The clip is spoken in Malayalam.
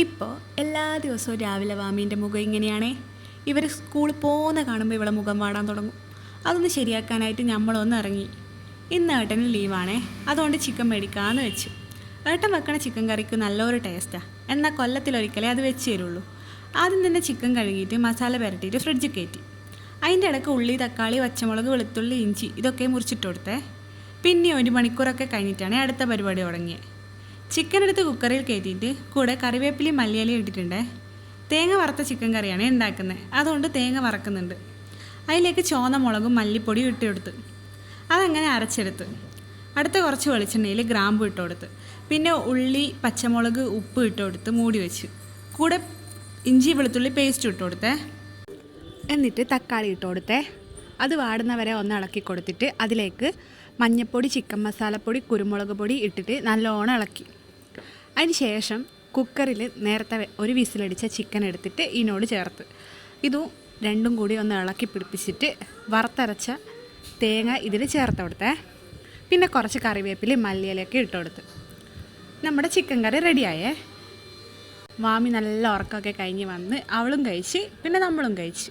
ഇപ്പോൾ എല്ലാ ദിവസവും രാവിലെ വാമീൻ്റെ മുഖം ഇങ്ങനെയാണേ. ഇവർ സ്കൂളിൽ പോകുന്ന കാണുമ്പോൾ ഇവളെ മുഖം വാടാൻ തുടങ്ങും. അതൊന്ന് ശരിയാക്കാനായിട്ട് നമ്മളൊന്ന് ഇറങ്ങി. ഇന്ന് ഏട്ടന് ലീവാണേ, അതുകൊണ്ട് ചിക്കൻ മേടിക്കാമെന്ന് വെച്ചു. ഏട്ടൻ വെക്കണ ചിക്കൻ കറിക്ക് നല്ലൊരു ടേസ്റ്റാണ്. എന്നാൽ കൊല്ലത്തിലൊരിക്കലേ അത് വെച്ച് തരുള്ളൂ. ആദ്യം തന്നെ ചിക്കൻ കഴുകിയിട്ട് മസാല പുരട്ടിയിട്ട് ഫ്രിഡ്ജിൽ കയറ്റി. അതിൻ്റെ ഇടയ്ക്ക് ഉള്ളി, തക്കാളി, പച്ചമുളക്, വെളുത്തുള്ളി, ഇഞ്ചി ഇതൊക്കെ മുറിച്ചിട്ട് കൊടുത്തേ. പിന്നെ 1 മണിക്കൂറൊക്കെ കഴിഞ്ഞിട്ടാണ് അടുത്ത പരിപാടി തുടങ്ങിയത്. ചിക്കൻ എടുത്ത് കുക്കറിൽ കയറ്റിയിട്ട് കൂടെ കറിവേപ്പിലയും മല്ലിയിലയും ഇട്ടിട്ടുണ്ട്. തേങ്ങ വറുത്ത ചിക്കൻ കറിയാണ് ഉണ്ടാക്കുന്നത്, അതുകൊണ്ട് തേങ്ങ വറക്കുന്നുണ്ട്. അതിലേക്ക് ചുവന്ന മുളകും മല്ലിപ്പൊടിയും ഇട്ട് കൊടുത്ത് അതങ്ങനെ അരച്ചെടുത്ത് അടുത്ത കുറച്ച് വെളിച്ചെണ്ണയിൽ ഗ്രാമ്പു ഇട്ട് കൊടുത്ത് പിന്നെ ഉള്ളി, പച്ചമുളക്, ഉപ്പ് ഇട്ട് കൊടുത്ത് മൂടി വെച്ച് കൂടെ ഇഞ്ചി വെളുത്തുള്ളി പേസ്റ്റ് ഇട്ട് കൊടുത്തേ. എന്നിട്ട് തക്കാളി ഇട്ട് കൊടുത്തേ. അത് വാടുന്നവരെ ഒന്ന് ഇളക്കി കൊടുത്തിട്ട് അതിലേക്ക് മഞ്ഞൾപ്പൊടി, ചിക്കൻ മസാലപ്പൊടി, കുരുമുളക് പൊടി ഇട്ടിട്ട് നല്ലോണം ഇളക്കി. അതിന് ശേഷം കുക്കറിൽ നേരത്തെ ഒരു വിസിലടിച്ച ചിക്കൻ എടുത്തിട്ട് ഇതിനോട് ചേർത്ത് ഇതും രണ്ടും കൂടി ഒന്ന് ഇളക്കി പിടിപ്പിച്ചിട്ട് വറുത്തരച്ച തേങ്ങ ഇതിൽ ചേർത്ത് കൊടുത്തേ. പിന്നെ കുറച്ച് കറിവേപ്പിലയും മല്ലിയിലൊക്കെ ഇട്ട് കൊടുത്ത് നമ്മുടെ ചിക്കൻ കറി റെഡിയായേ. വാമി നല്ല ഉറക്കമൊക്കെ കഴിഞ്ഞ് വന്ന് അവളും കഴിച്ച്, പിന്നെ നമ്മളും കഴിച്ച്.